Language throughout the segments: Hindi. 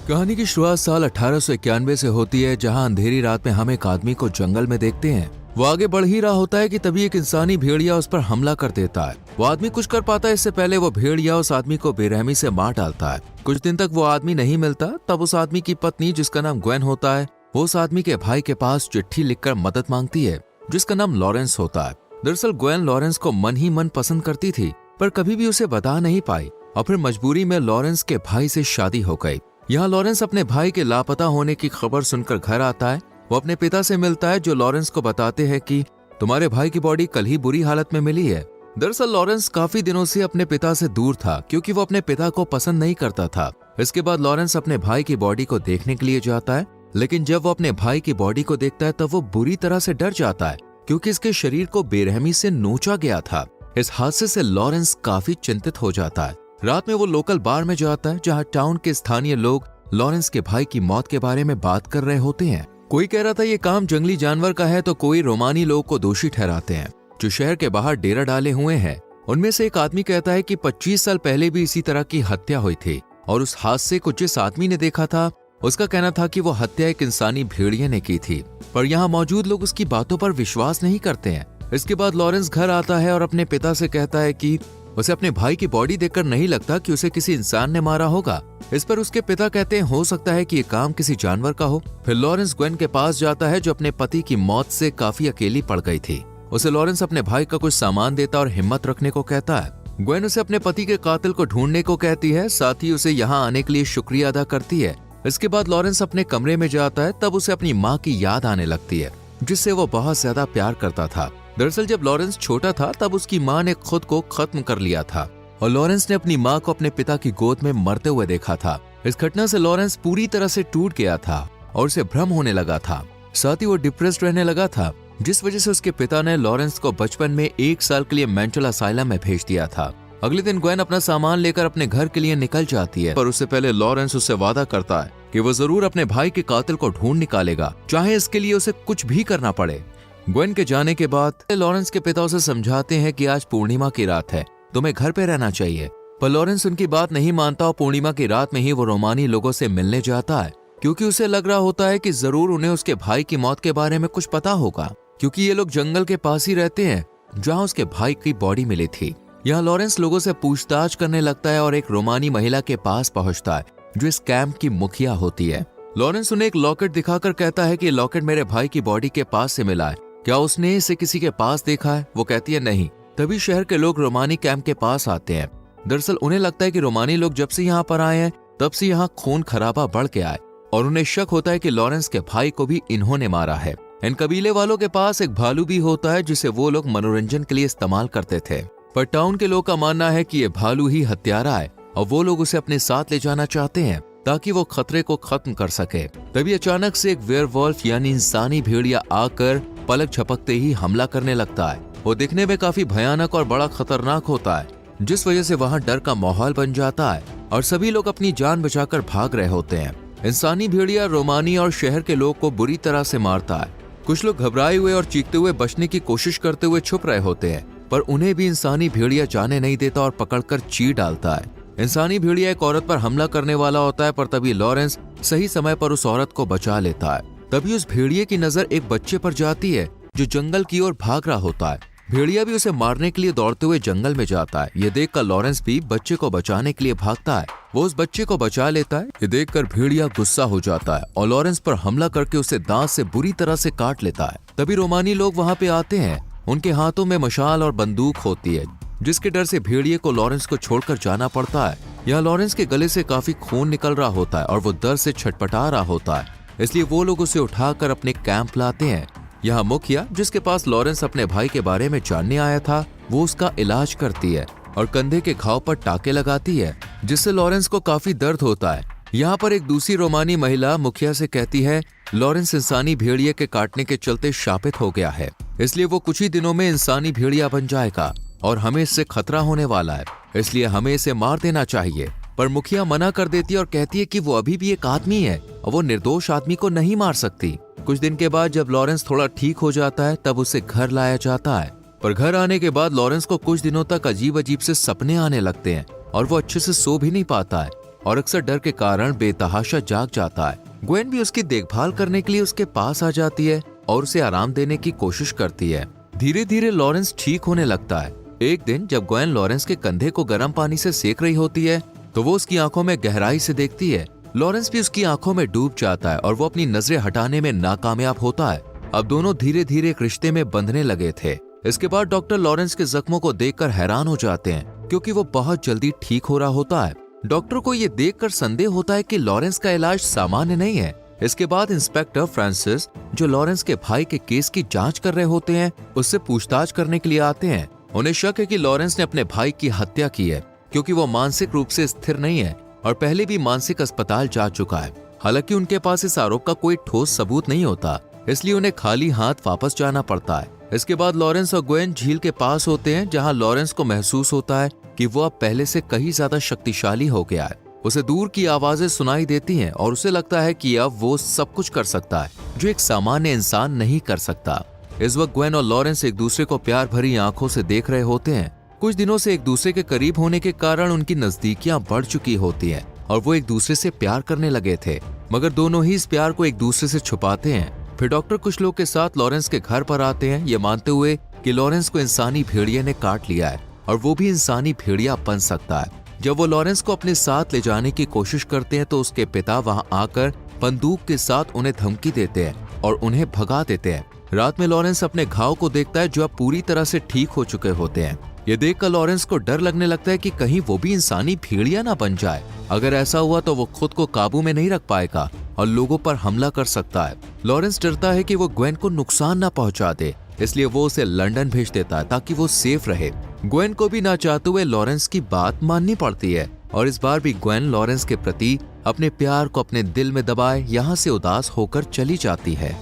कहानी की शुरुआत साल 1891 से होती है, जहां अंधेरी रात में हम एक आदमी को जंगल में देखते हैं। वो आगे बढ़ ही रहा होता है कि तभी एक इंसानी भेड़िया उस पर हमला कर देता है। वो आदमी कुछ कर पाता है इससे पहले वो भेड़िया उस आदमी को बेरहमी से मार डालता है। कुछ दिन तक वो आदमी नहीं मिलता। तब उस आदमी की पत्नी, जिसका नाम ग्वेन होता है, वो उस आदमी के भाई के पास चिट्ठी लिखकर मदद मांगती है, जिसका नाम लॉरेंस होता है। दरअसल ग्वेन लॉरेंस को मन ही मन पसंद करती थी, पर कभी भी उसे बता नहीं पाई और फिर मजबूरी में लॉरेंस के भाई से शादी हो गई। यहाँ लॉरेंस अपने भाई के लापता होने की खबर सुनकर घर आता है। वो अपने पिता से मिलता है, जो लॉरेंस को बताते हैं कि तुम्हारे भाई की बॉडी कल ही बुरी हालत में मिली है। दरअसल लॉरेंस काफी दिनों से अपने पिता से दूर था, क्योंकि वो अपने पिता को पसंद नहीं करता था। इसके बाद लॉरेंस अपने भाई की बॉडी को देखने के लिए जाता है, लेकिन जब वो अपने भाई की बॉडी को देखता है तब वो बुरी तरह से डर जाता है, क्योंकि इसके शरीर को बेरहमी से नोचा गया था। इस हादसे से लॉरेंस काफी चिंतित हो जाता है। रात में वो लोकल बार में जाता है, जहाँ टाउन के स्थानीय लोग लॉरेंस के भाई की मौत के बारे में बात कर रहे होते हैं। कोई कह रहा था ये काम जंगली जानवर का है, तो कोई रोमानी लोग को दोषी ठहराते हैं, जो शहर के बाहर डेरा डाले हुए हैं। उनमें से एक आदमी कहता है कि 25 साल पहले भी इसी तरह की हत्या हुई थी, और उस हादसे को जिस आदमी ने देखा था उसका कहना था कि वो हत्या एक इंसानी भेड़िए ने की थी, पर यहाँ मौजूद लोग उसकी बातों पर विश्वास नहीं करते हैं। इसके बाद लॉरेंस घर आता है और अपने पिता से कहता है कि उसे अपने भाई की बॉडी देखकर नहीं लगता कि उसे किसी इंसान ने मारा होगा। इस पर उसके पिता कहते हैं हो सकता है कि ये काम किसी जानवर का हो। फिर लॉरेंस ग्वेन के पास जाता है, जो अपने पति की मौत से काफी अकेली पड़ गई थी। उसे लॉरेंस अपने भाई का कुछ सामान देता और हिम्मत रखने को कहता है। ग्वेन उसे अपने पति के कातिल को ढूंढने को कहती है, साथ ही उसे यहाँ आने के लिए शुक्रिया अदा करती है। इसके बाद लॉरेंस अपने कमरे में जाता है, तब उसे अपनी माँ की याद आने लगती है, जिससे वो बहुत ज्यादा प्यार करता था। दरअसल जब लॉरेंस छोटा था तब उसकी माँ ने खुद को खत्म कर लिया था, और लॉरेंस ने अपनी माँ को अपने पिता की गोद में मरते हुए देखा था। इस घटना से लॉरेंस पूरी तरह से टूट गया था और उसे भ्रम होने लगा था। साथ ही वो डिप्रेस्ड रहने लगा था, जिस वजह से उसके पिता ने लॉरेंस को बचपन में 1 साल के लिए मेंटल असाइलम में भेज दिया था। अगले दिन ग्वेन अपना सामान लेकर अपने घर के लिए निकल जाती है, पर उससे पहले लॉरेंस उससे वादा करता है कि वो जरूर अपने भाई के कातिल को ढूंढ निकालेगा, चाहे इसके लिए उसे कुछ भी करना पड़े। ग्वेन के जाने के बाद लॉरेंस के पिता उसे समझाते हैं कि आज पूर्णिमा की रात है, तुम्हें घर पे रहना चाहिए, पर लॉरेंस उनकी बात नहीं मानता और पूर्णिमा की रात में ही वो रोमानी लोगों से मिलने जाता है, क्योंकि उसे लग रहा होता है कि जरूर उन्हें उसके भाई की मौत के बारे में कुछ पता होगा, क्योंकि ये लोग जंगल के पास ही रहते हैं जहाँ उसके भाई की बॉडी मिली थी। यहाँ लॉरेंस लोगों से पूछताछ करने लगता है और एक रोमानी महिला के पास पहुंचता है, जो इस कैंप की मुखिया होती है। लॉरेंस उन्हें एक लॉकेट दिखाकर कहता है कि लॉकेट मेरे भाई की बॉडी के पास से मिला है, क्या उसने इसे किसी के पास देखा है? वो कहती है नहीं। तभी शहर के लोग रोमानी कैंप के पास आते हैं। दरअसल उन्हें लगता है कि रोमानी लोग जब से यहाँ पर आए हैं तब से यहाँ खून खराबा बढ़ के आए, और उन्हें शक होता है कि लॉरेंस के भाई को भी इन्होंने मारा है। इन कबीले वालों के पास एक भालू भी होता है, जिसे वो लोग मनोरंजन के लिए इस्तेमाल करते थे, पर टाउन के लोग का मानना है कि ये भालू ही हत्यारा है और वो लोग उसे अपने साथ ले जाना चाहते हैं ताकि वो खतरे को खत्म कर सके। तभी अचानक से एक वेयरवॉल्फ यानी इंसानी भेड़िया आकर पलक झपकते ही हमला करने लगता है। वो दिखने में काफी भयानक और बड़ा खतरनाक होता है, जिस वजह से वहाँ डर का माहौल बन जाता है और सभी लोग अपनी जान बचाकर भाग रहे होते हैं। इंसानी भेड़िया रोमानी और शहर के लोग को बुरी तरह से मारता है। कुछ लोग घबराए हुए और चीखते हुए बचने की कोशिश करते हुए छुप रहे होते हैं, पर उन्हें भी इंसानी भेड़िया जाने नहीं देता और पकड़कर चीर डालता है। इंसानी भेड़िया एक औरत पर हमला करने वाला होता है, पर तभी लॉरेंस सही समय पर उस औरत को बचा लेता है। तभी उस भेड़िए की नजर एक बच्चे पर जाती है, जो जंगल की ओर भाग रहा होता है। भेड़िया भी उसे मारने के लिए दौड़ते हुए जंगल में जाता है। ये देखकर लॉरेंस भी बच्चे को बचाने के लिए भागता है। वो उस बच्चे को बचा लेता है। ये देखकर भेड़िया गुस्सा हो जाता है और लॉरेंस पर हमला करके उसे दांत से बुरी तरह से काट लेता है। तभी रोमानी लोग वहाँ पे आते हैं। उनके हाथों में मशाल और बंदूक होती है, जिसके डर से भेड़िए को लॉरेंस को छोड़कर जाना पड़ता है। यहाँ लॉरेंस के गले से काफी खून निकल रहा होता है और वो दर्द से छटपटा रहा होता है, इसलिए वो लोग उसे उठाकर अपने कैंप लाते हैं। यहाँ मुखिया, जिसके पास लॉरेंस अपने भाई के बारे में जानने आया था, वो उसका इलाज करती है और कंधे के घाव पर टाके लगाती है, जिससे लॉरेंस को काफी दर्द होता है। यहाँ पर एक दूसरी रोमानी महिला मुखिया से कहती है लॉरेंस इंसानी भेड़िए के काटने के चलते शापित हो गया है, इसलिए वो कुछ ही दिनों में इंसानी भेड़िया बन जाएगा और हमें इससे खतरा होने वाला है, इसलिए हमें इसे मार देना चाहिए। पर मुखिया मना कर देती है और कहती है कि वो अभी भी एक आदमी है और वो निर्दोष आदमी को नहीं मार सकती। कुछ दिन के बाद जब लॉरेंस थोड़ा ठीक हो जाता है तब उसे घर लाया जाता है, पर घर आने के बाद लॉरेंस को कुछ दिनों तक अजीब अजीब से सपने आने लगते हैं और वो अच्छे से सो भी नहीं पाता है। और अक्सर डर के कारण बेतहाशा जाग जाता है। ग्वेन भी उसकी देखभाल करने के लिए उसके पास आ जाती है और उसे आराम देने की कोशिश करती है। धीरे धीरे लॉरेंस ठीक होने लगता है। एक दिन जब ग्वेन लॉरेंस के कंधे को गर्म पानी से सेक रही होती है तो वो उसकी आंखों में गहराई से देखती है। लॉरेंस भी उसकी आंखों में डूब जाता है और वो अपनी नजरें हटाने में नाकामयाब होता है। अब दोनों धीरे धीरे एक रिश्ते में बंधने लगे थे। इसके बाद डॉक्टर लॉरेंस के जख्मों को देखकर हैरान हो जाते हैं क्योंकि वो बहुत जल्दी ठीक हो रहा होता है। डॉक्टर को ये देखकर संदेह होता है कि लॉरेंस का इलाज सामान्य नहीं है। इसके बाद इंस्पेक्टर फ्रांसिस, जो लॉरेंस के भाई के केस की जांच कर रहे होते हैं, उससे पूछताछ करने के लिए आते हैं। उन्हें शक है कि लॉरेंस ने अपने भाई की हत्या की है क्योंकि वो मानसिक रूप से स्थिर नहीं है और पहले भी मानसिक अस्पताल जा चुका है। हालांकि उनके पास इस आरोप का कोई ठोस सबूत नहीं होता, इसलिए उन्हें खाली हाथ वापस जाना पड़ता है। इसके बाद लॉरेंस और ग्वेन झील के पास होते हैं जहां लॉरेंस को महसूस होता है कि वो अब पहले से कहीं ज्यादा शक्तिशाली हो गया है। उसे दूर की आवाजें सुनाई देती हैं और उसे लगता है कि अब वो सब कुछ कर सकता है जो एक सामान्य इंसान नहीं कर सकता। इस वक्त ग्वेन और लॉरेंस एक दूसरे को प्यार भरी आंखों से देख रहे होते हैं। कुछ दिनों से एक दूसरे के करीब होने के कारण उनकी नजदीकियां बढ़ चुकी होती हैं और वो एक दूसरे से प्यार करने लगे थे, मगर दोनों ही इस प्यार को एक दूसरे से छुपाते हैं। फिर डॉक्टर कुछ लोग के साथ लॉरेंस के घर पर आते हैं, ये मानते हुए कि लॉरेंस को इंसानी भेड़िए ने काट लिया है और वो भी इंसानी भेड़िया बन सकता है। जब वो लॉरेंस को अपने साथ ले जाने की कोशिश करते हैं तो उसके पिता वहां आकर बंदूक के साथ उन्हें धमकी देते हैं और उन्हें भगा देते हैं। रात में लॉरेंस अपने घाव को देखता है जो अब पूरी तरह से ठीक हो चुके होते हैं। ये देखकर लॉरेंस को डर लगने लगता है कि कहीं वो भी इंसानी भेड़िया ना बन जाए। अगर ऐसा हुआ तो वो खुद को काबू में नहीं रख पाएगा और लोगों पर हमला कर सकता है। लॉरेंस डरता है कि वो ग्वेन को नुकसान ना पहुंचा दे, इसलिए वो उसे लंदन भेज देता है ताकि वो सेफ रहे। ग्वेन को भी ना चाहते हुए लॉरेंस की बात माननी पड़ती है और इस बार भी ग्वेन लॉरेंस के प्रति अपने प्यार को अपने दिल में दबाए यहाँ से उदास होकर चली जाती है।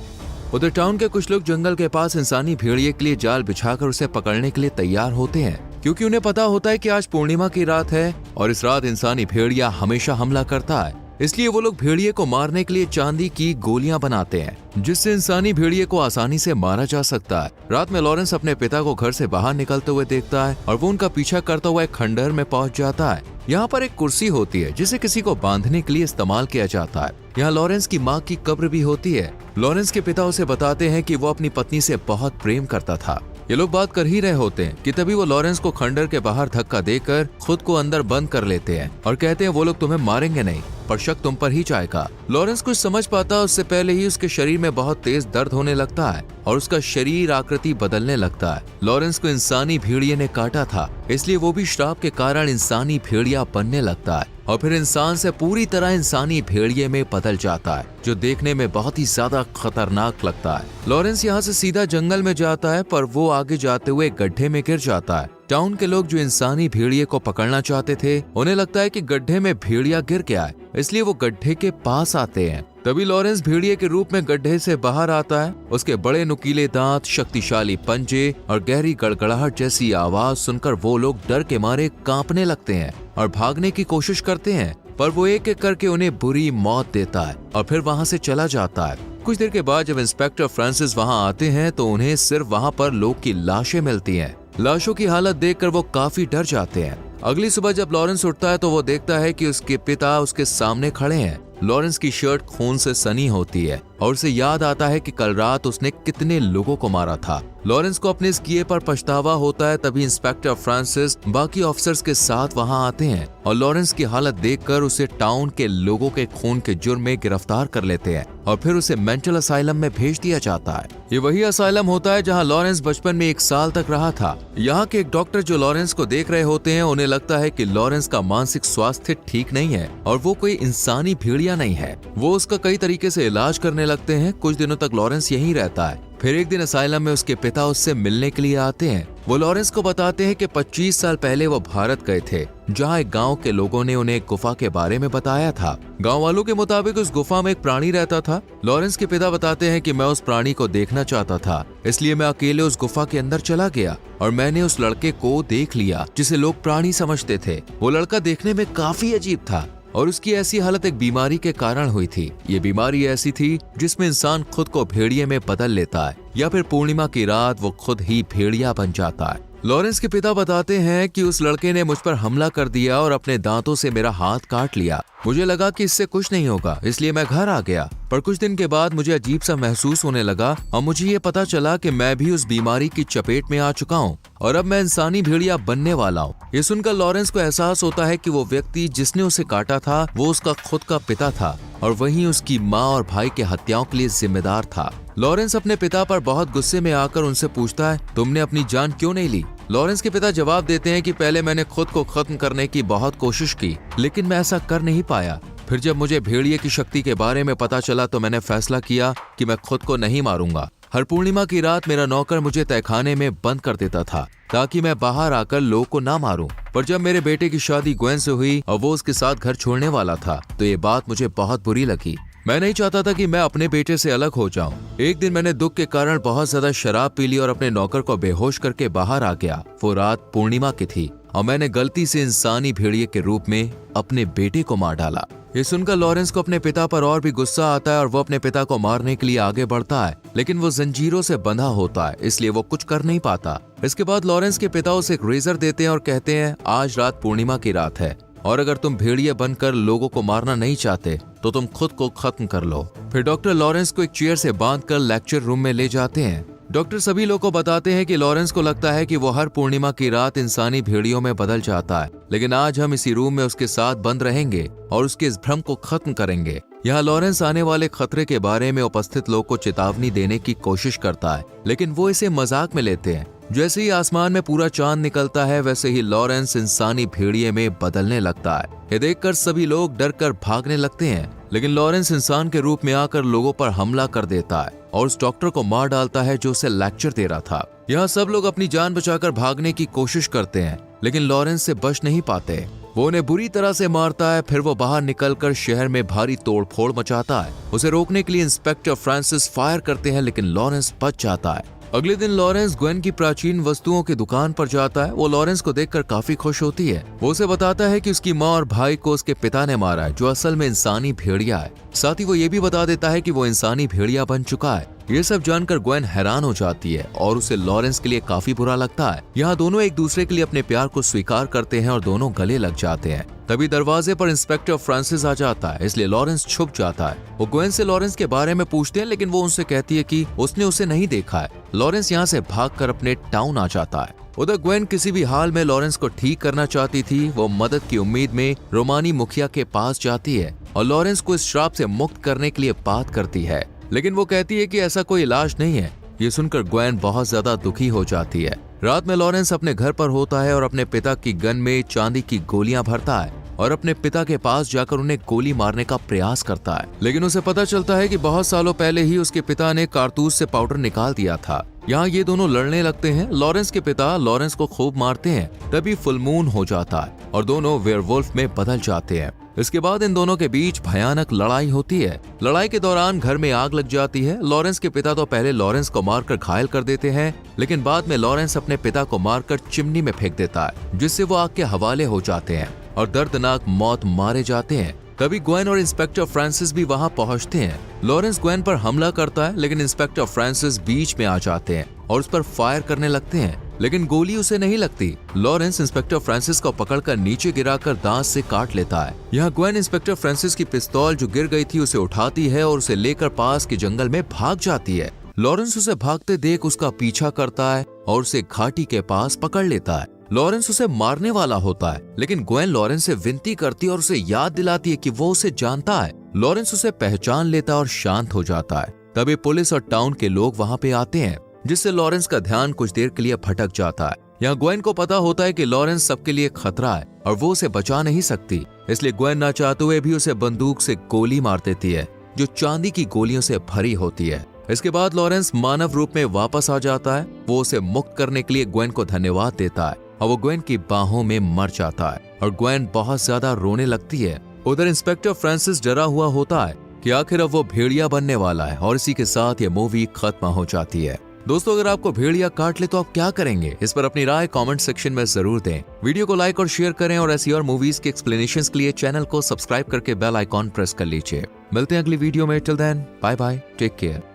उधर टाउन के कुछ लोग जंगल के पास इंसानी भेड़िए के लिए जाल बिछाकर उसे पकड़ने के लिए तैयार होते हैं क्योंकि उन्हें पता होता है कि आज पूर्णिमा की रात है और इस रात इंसानी भेड़िया हमेशा हमला करता है। इसलिए वो लोग भेड़िए को मारने के लिए चांदी की गोलियां बनाते हैं जिससे इंसानी भेड़िए को आसानी से मारा जा सकता है। रात में लॉरेंस अपने पिता को घर से बाहर निकलते हुए देखता है और वो उनका पीछा करता हुआ एक खंडहर में पहुंच जाता है। यहाँ पर एक कुर्सी होती है जिसे किसी को बांधने के लिए इस्तेमाल किया जाता है। यहाँ लॉरेंस की माँ की कब्र भी होती है। लॉरेंस के पिता उसे बताते हैं कि वो अपनी पत्नी से बहुत प्रेम करता था। ये लोग बात कर ही रहे होते हैं कि तभी वो लॉरेंस को खंडहर के बाहर धक्का देकर खुद को अंदर बंद कर लेते हैं और कहते हैं वो लोग तुम्हें मारेंगे नहीं पर शक तुम पर ही जाएगा। लॉरेंस कुछ समझ पाता उससे पहले ही उसके शरीर में बहुत तेज दर्द होने लगता है और उसका शरीर आकृति बदलने लगता है। लॉरेंस को इंसानी भेड़िए ने काटा था, इसलिए वो भी श्राप के कारण इंसानी भेड़िया बनने लगता है और फिर इंसान से पूरी तरह इंसानी भेड़िए में बदल जाता है जो देखने में बहुत ही ज्यादा खतरनाक लगता है। लॉरेंस यहाँ से सीधा जंगल में जाता है पर वो आगे जाते हुए गड्ढे में गिर जाता है। टाउन के लोग जो इंसानी भेड़िए को पकड़ना चाहते थे उन्हें लगता है कि गड्ढे में भेड़िया गिर गया है, इसलिए वो गड्ढे के पास आते हैं। तभी लॉरेंस भेड़िए के रूप में गड्ढे से बाहर आता है। उसके बड़े नुकीले दांत, शक्तिशाली पंजे और गहरी गड़गड़ाहट जैसी आवाज सुनकर वो लोग डर के मारे कांपने लगते हैं और भागने की कोशिश करते हैं, पर वो एक एक करके उन्हें बुरी मौत देता है और फिर वहाँ से चला जाता है। कुछ देर के बाद जब इंस्पेक्टर फ्रांसिस वहाँ आते हैं तो उन्हें सिर्फ वहाँ पर लोग की लाशें मिलती हैं। लाशों की हालत देखकर वो काफी डर जाते हैं। अगली सुबह जब लॉरेंस उठता है तो वो देखता है कि उसके पिता उसके सामने खड़े हैं। लॉरेंस की शर्ट खून से सनी होती है और उसे याद आता है कि कल रात उसने कितने लोगों को मारा था। लॉरेंस को अपने इस किए पर पछतावा होता है। तभी इंस्पेक्टर फ्रांसिस बाकी ऑफिसर्स के साथ वहां आते हैं और लॉरेंस की हालत देखकर उसे टाउन के लोगों के खून के जुर्म में गिरफ्तार कर लेते हैं और फिर उसे मेंटल असाइलम में भेज दिया जाता है। ये वही असाइलम होता है जहां लॉरेंस बचपन में 1 साल तक रहा था। यहाँ के एक डॉक्टर जो लॉरेंस को देख रहे होते हैं उन्हें लगता है कि लॉरेंस का मानसिक स्वास्थ्य ठीक नहीं है और वो कोई इंसानी भेड़िया नहीं है। वो उसका कई तरीके से इलाज करने लगते हैं। कुछ दिनों तक लॉरेंस यहीं रहता है। फिर एक दिन असाइलम में उसके पिता उससे मिलने के लिए आते हैं। वो लॉरेंस को बताते हैं कि 25 साल पहले वो भारत गए थे जहां एक गांव के लोगों ने उन्हें एक गुफा के बारे में बताया था। गांव वालों के मुताबिक उस गुफा में एक प्राणी रहता था। लॉरेंस के पिता बताते हैं कि मैं उस प्राणी को देखना चाहता था, इसलिए मैं अकेले उस गुफा के अंदर चला गया और मैंने उस लड़के को देख लिया जिसे लोग प्राणी समझते थे। वो लड़का देखने में काफी अजीब था और उसकी ऐसी हालत एक बीमारी के कारण हुई थी। ये बीमारी ऐसी थी जिसमें इंसान खुद को भेड़िए में बदल लेता है या फिर पूर्णिमा की रात वो खुद ही भेड़िया बन जाता है लॉरेंस के पिता बताते हैं कि उस लड़के ने मुझ पर हमला कर दिया और अपने दांतों से मेरा हाथ काट लिया। मुझे लगा कि इससे कुछ नहीं होगा, इसलिए मैं घर आ गया। पर कुछ दिन के बाद मुझे अजीब सा महसूस होने लगा और मुझे ये पता चला कि मैं भी उस बीमारी की चपेट में आ चुका हूँ और अब मैं इंसानी भेड़िया बनने वाला हूँ। ये सुनकर लॉरेंस को एहसास होता है कि वो व्यक्ति जिसने उसे काटा था वो उसका खुद का पिता था और वहीं उसकी माँ और भाई के हत्याओं के लिए जिम्मेदार था। लॉरेंस अपने पिता पर बहुत गुस्से में आकर उनसे पूछता है, तुमने अपनी जान क्यों नहीं ली? लॉरेंस के पिता जवाब देते हैं कि पहले मैंने खुद को खत्म करने की बहुत कोशिश की, लेकिन मैं ऐसा कर नहीं पाया। फिर जब मुझे भेड़िए की शक्ति के बारे में पता चला तो मैंने फैसला किया कि मैं खुद को नहीं मारूंगा। हर पूर्णिमा की रात मेरा नौकर मुझे तहखाने में बंद कर देता था ताकि मैं बाहर आकर लोगों को ना मारूं। पर जब मेरे बेटे की शादी ग्वेन से हुई और वो उसके साथ घर छोड़ने वाला था तो ये बात मुझे बहुत बुरी लगी। मैं नहीं चाहता था कि मैं अपने बेटे से अलग हो जाऊं। एक दिन मैंने दुख के कारण बहुत ज्यादा शराब पी ली और अपने नौकर को बेहोश करके बाहर आ गया। वो रात पूर्णिमा की थी और मैंने गलती से इंसानी भेड़िए के रूप में अपने बेटे को मार डाला। ये सुनकर लॉरेंस को अपने पिता पर और भी गुस्सा आता है और वो अपने पिता को मारने के लिए आगे बढ़ता है, लेकिन वो जंजीरों से बंधा होता है, इसलिए वो कुछ कर नहीं पाता। इसके बाद लॉरेंस के पिता उसे एक रेजर देते हैं और कहते हैं, आज रात पूर्णिमा की रात है और अगर तुम भेड़िए बनकर लोगों को मारना नहीं चाहते तो तुम खुद को खत्म कर लो। फिर डॉक्टर लॉरेंस को एक चेयर से बांधकर लेक्चर रूम में ले जाते हैं। डॉक्टर सभी लोगों को बताते हैं कि लॉरेंस को लगता है कि वो हर पूर्णिमा की रात इंसानी भेड़ियों में बदल जाता है, लेकिन आज हम इसी रूम में उसके साथ बंद रहेंगे और उसके इस भ्रम को खत्म करेंगे। यहाँ लॉरेंस आने वाले खतरे के बारे में उपस्थित लोगों को चेतावनी देने की कोशिश करता है, लेकिन वो इसे मजाक में लेते हैं। जैसे ही आसमान में पूरा चांद निकलता है वैसे ही लॉरेंस इंसानी भेड़िए में बदलने लगता है। ये देखकर सभी लोग डर कर भागने लगते हैं, लेकिन लॉरेंस इंसान के रूप में आकर लोगों पर हमला कर देता है और उस डॉक्टर को मार डालता है जो उसे लेक्चर दे रहा था। यहाँ सब लोग अपनी जान बचाकर भागने की कोशिश करते हैं, लेकिन लॉरेंस से बच नहीं पाते। वो उन्हें बुरी तरह से मारता है। फिर वो बाहर निकलकर शहर में भारी तोड़फोड़ मचाता है। उसे रोकने के लिए इंस्पेक्टर फ्रांसिस फायर करते हैं, लेकिन लॉरेंस बच जाता है। अगले दिन लॉरेंस ग्वेन की प्राचीन वस्तुओं की दुकान पर जाता है। वो लॉरेंस को देखकर काफी खुश होती है। वो उसे बताता है कि उसकी माँ और भाई को उसके पिता ने मारा है, जो असल में इंसानी भेड़िया है। साथ ही वो ये भी बता देता है कि वो इंसानी भेड़िया बन चुका है। ये सब जानकर ग्वेन हैरान हो जाती है और उसे लॉरेंस के लिए काफी बुरा लगता है। यहाँ दोनों एक दूसरे के लिए अपने प्यार को स्वीकार करते हैं और दोनों गले लग जाते हैं। तभी दरवाजे पर इंस्पेक्टर फ्रांसिस आ जाता है, इसलिए लॉरेंस छुप जाता है। वो ग्वेन से लॉरेंस के बारे में पूछते हैं, लेकिन वो उनसे कहती है कि उसने उसे नहीं देखा है। लॉरेंस यहाँ से भागकर अपने टाउन आ जाता है। उधर ग्वेन किसी भी हाल में लॉरेंस को ठीक करना चाहती थी। वो मदद की उम्मीद में रोमानी मुखिया के पास जाती है और लॉरेंस को इस श्राप से मुक्त करने के लिए बात करती है, लेकिन वो कहती है कि ऐसा कोई इलाज नहीं है। ये सुनकर ग्वेन बहुत ज्यादा दुखी हो जाती है। रात में लॉरेंस अपने घर पर होता है और अपने पिता की गन में चांदी की गोलियां भरता है और अपने पिता के पास जाकर उन्हें गोली मारने का प्रयास करता है, लेकिन उसे पता चलता है कि बहुत सालों पहले ही उसके पिता ने कारतूस से पाउडर निकाल दिया था। यहाँ ये दोनों लड़ने लगते हैं। लॉरेंस के पिता लॉरेंस को खूब मारते हैं। तभी फुल मून हो जाता है और दोनों वेयरवुल्फ में बदल जाते हैं। इसके बाद इन दोनों के बीच भयानक लड़ाई होती है। लड़ाई के दौरान घर में आग लग जाती है। लॉरेंस के पिता तो पहले लॉरेंस को मारकर घायल कर देते हैं, लेकिन बाद में लॉरेंस अपने पिता को मारकर चिमनी में फेंक देता है, जिससे वो आग के हवाले हो जाते हैं और दर्दनाक मौत मारे जाते हैं। तभी ग्वेन और इंस्पेक्टर फ्रांसिस भी वहां पहुंचते हैं। लॉरेंस ग्वेन पर हमला करता है, लेकिन इंस्पेक्टर फ्रांसिस बीच में आ जाते हैं और उस पर फायर करने लगते हैं, लेकिन गोली उसे नहीं लगती। लॉरेंस इंस्पेक्टर फ्रांसिस को पकड़कर नीचे गिराकर दांत से काट लेता है। यहाँ ग्वेन इंस्पेक्टर फ्रांसिस की पिस्तौल जो गिर गई थी उसे उठाती है और उसे लेकर पास के जंगल में भाग जाती है। लॉरेंस उसे भागते देख उसका पीछा करता है और उसे घाटी के पास पकड़ लेता है। लॉरेंस उसे मारने वाला होता है, लेकिन ग्वेन लॉरेंस से विनती करती है और उसे याद दिलाती है कि वो उसे जानता है। लॉरेंस उसे पहचान लेता और शांत हो जाता है। तभी पुलिस और टाउन के लोग वहाँ पे आते हैं, जिससे लॉरेंस का ध्यान कुछ देर के लिए भटक जाता है। यहाँ ग्वेन को पता होता है कि लॉरेंस सबके लिए खतरा है और वो उसे बचा नहीं सकती, इसलिए ग्वेन ना चाहते हुए भी उसे बंदूक से गोली मार देती है, जो चांदी की गोलियों से भरी होती है। इसके बाद लॉरेंस मानव रूप में वापस आ जाता है। वो उसे मुक्त करने के लिए ग्वेन को धन्यवाद देता है और वो ग्वेन की बाहों में मर जाता है और ग्वेन बहुत ज्यादा रोने लगती है। उधर इंस्पेक्टर फ्रांसिस डरा हुआ होता है कि आखिर अब वो भेड़िया बनने वाला है और इसी के साथ ये मूवी खत्म हो जाती है। दोस्तों, अगर आपको भेड़िया काट ले तो आप क्या करेंगे? इस पर अपनी राय कमेंट सेक्शन में जरूर दें। वीडियो को लाइक और शेयर करें और ऐसी और मूवीज के एक्सप्लेनेशंस के लिए चैनल को सब्सक्राइब करके बेल आइकॉन प्रेस कर लीजिए। मिलते हैं अगली वीडियो में। Till then, bye bye, take care.